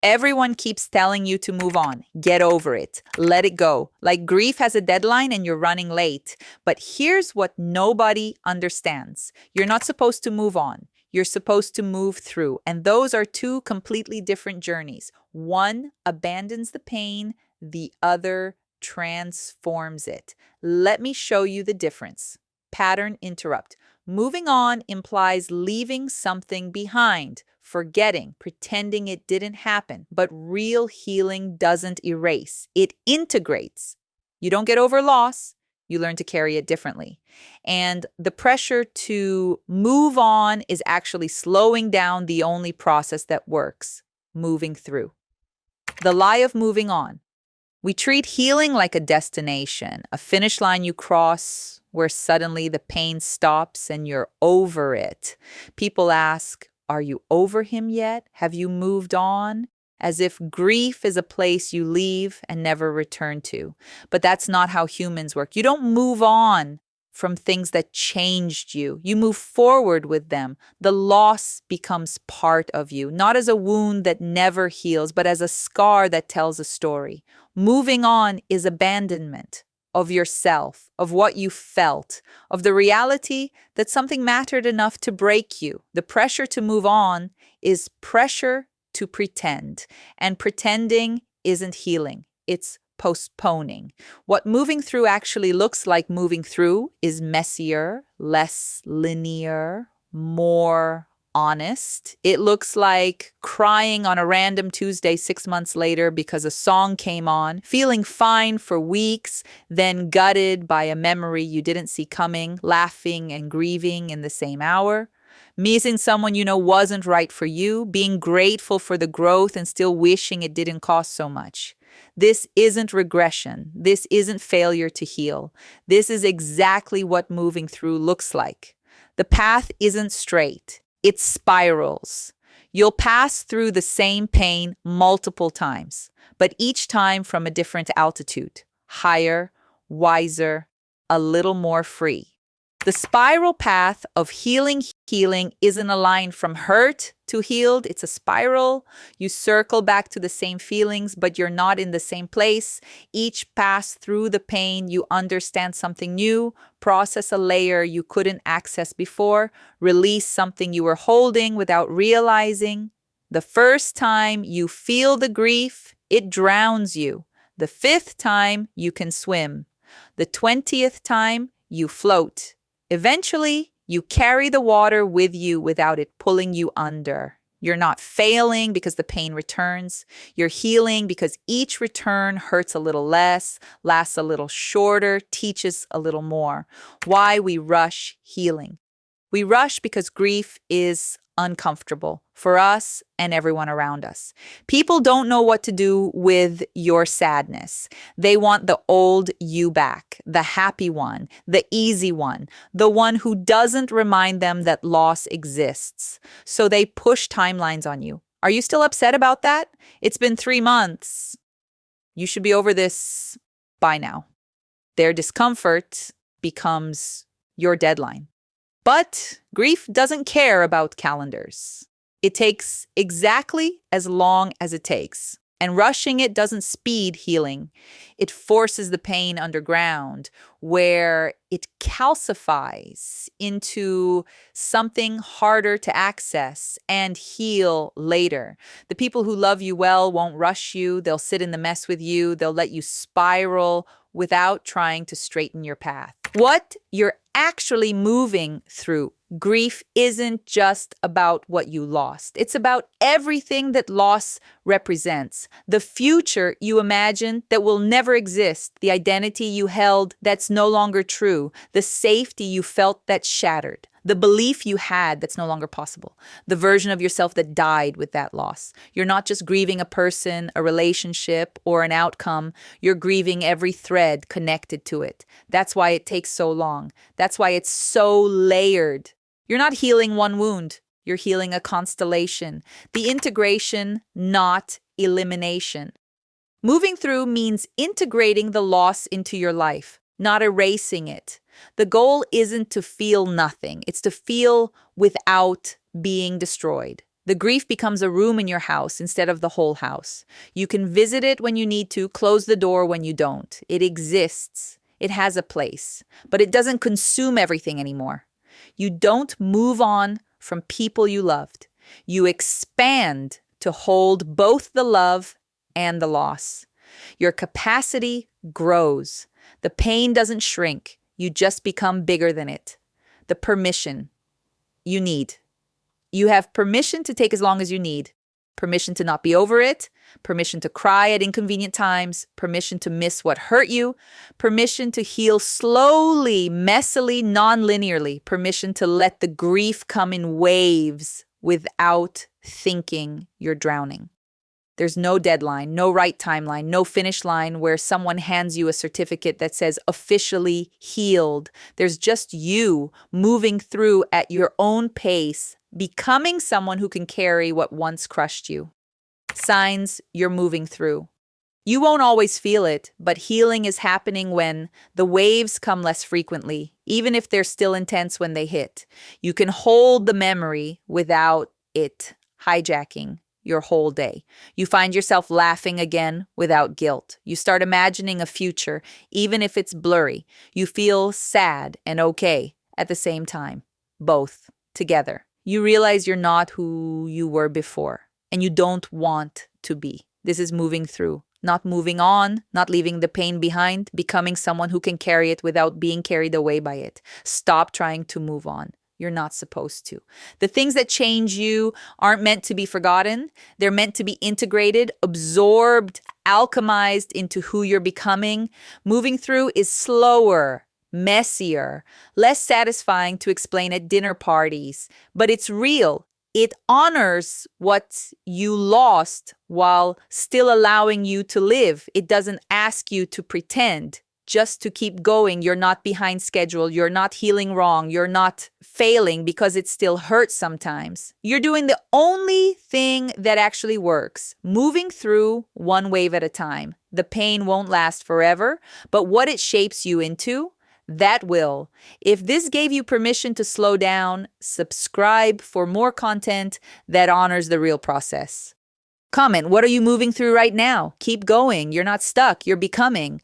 Everyone keeps telling you to move on, get over it, let it go. Like grief has a deadline and you're running late. But here's what nobody understands: you're not supposed to move on, you're supposed to move through. And those are two completely different journeys. One abandons the pain, the other transforms it. Let me show you the difference. Pattern interrupt. Moving on implies leaving something behind, forgetting, pretending it didn't happen. But real healing doesn't erase, it integrates. You don't get over loss, you learn to carry it differently. And the pressure to move on is actually slowing down the only process that works: moving through. The lie of moving on. We treat healing like a destination, a finish line you cross where suddenly the pain stops and you're over it. People ask, are you over him yet? Have you moved on? As if grief is a place you leave and never return to. But that's not how humans work. You don't move on from things that changed you. You move forward with them. The loss becomes part of you, not as a wound that never heals, but as a scar that tells a story. Moving on is abandonment of yourself, of what you felt, of the reality that something mattered enough to break you. The pressure to move on is pressure to pretend, and pretending isn't healing. It's postponing. What moving through actually looks like moving through is messier, less linear, more honest. It looks like crying on a random Tuesday 6 months later because a song came on, feeling fine for weeks, then gutted by a memory you didn't see coming, laughing and grieving in the same hour. Missing someone you know wasn't right for you, being grateful for the growth and still wishing it didn't cost so much. This isn't regression. This isn't failure to heal. This is exactly what moving through looks like. The path isn't straight. It spirals. You'll pass through the same pain multiple times, but each time from a different altitude, higher, wiser, a little more free. The spiral path of healing isn't a line from hurt to healed. It's a spiral. You circle back to the same feelings, but you're not in the same place. Each pass through the pain, you understand something new, process a layer you couldn't access before, release something you were holding without realizing. The first time you feel the grief, it drowns you. The 5th time, you can swim. The 20th time, you float. Eventually, you carry the water with you without it pulling you under. You're not failing because the pain returns. You're healing because each return hurts a little less, lasts a little shorter, teaches a little more. Why we rush healing? We rush because grief is uncomfortable for us and everyone around us. People don't know what to do with your sadness. They want the old you back, the happy one, the easy one, the one who doesn't remind them that loss exists. So they push timelines on you. Are you still upset about that? It's been 3 months. You should be over this by now. Their discomfort becomes your deadline. But grief doesn't care about calendars. It takes exactly as long as it takes. And rushing it doesn't speed healing. It forces the pain underground, where it calcifies into something harder to access and heal later. The people who love you well won't rush you. They'll sit in the mess with you. They'll let you spiral without trying to straighten your path. What you're actually moving through. Grief isn't just about what you lost. It's about everything that loss represents. The future you imagine that will never exist. The identity you held that's no longer true. The safety you felt that's shattered. The belief you had that's no longer possible. The version of yourself that died with that loss. You're not just grieving a person, a relationship, or an outcome. You're grieving every thread connected to it. That's why it takes so long. That's why it's so layered. You're not healing one wound. You're healing a constellation. The integration, not elimination. Moving through means integrating the loss into your life, not erasing it. The goal isn't to feel nothing. It's to feel without being destroyed. The grief becomes a room in your house instead of the whole house. You can visit it when you need to, close the door when you don't. It exists. It has a place, but it doesn't consume everything anymore. You don't move on from people you loved. You expand to hold both the love and the loss. Your capacity grows. The pain doesn't shrink. You just become bigger than it. The permission you need. You have permission to take as long as you need. Permission to not be over it. Permission to cry at inconvenient times. Permission to miss what hurt you. Permission to heal slowly, messily, non-linearly. Permission to let the grief come in waves without thinking you're drowning. There's no deadline, no right timeline, no finish line where someone hands you a certificate that says officially healed. There's just you moving through at your own pace, becoming someone who can carry what once crushed you. Signs you're moving through. You won't always feel it, but healing is happening when the waves come less frequently, even if they're still intense when they hit. You can hold the memory without it hijacking your whole day. You find yourself laughing again without guilt. You start imagining a future, even if it's blurry. You feel sad and okay at the same time, both together. You realize you're not who you were before, and you don't want to be. This is moving through, not moving on, not leaving the pain behind, becoming someone who can carry it without being carried away by it. Stop trying to move on. You're not supposed to. The things that change you aren't meant to be forgotten. They're meant to be integrated, absorbed, alchemized into who you're becoming. Moving through is slower, messier, less satisfying to explain at dinner parties, but it's real. It honors what you lost while still allowing you to live. It doesn't ask you to pretend just to keep going. You're not behind schedule. You're not healing wrong. You're not failing because it still hurts sometimes. You're doing the only thing that actually works, moving through one wave at a time. The pain won't last forever, but what it shapes you into, that will. If this gave you permission to slow down, subscribe for more content that honors the real process. Comment, what are you moving through right now? Keep going. You're not stuck. You're becoming.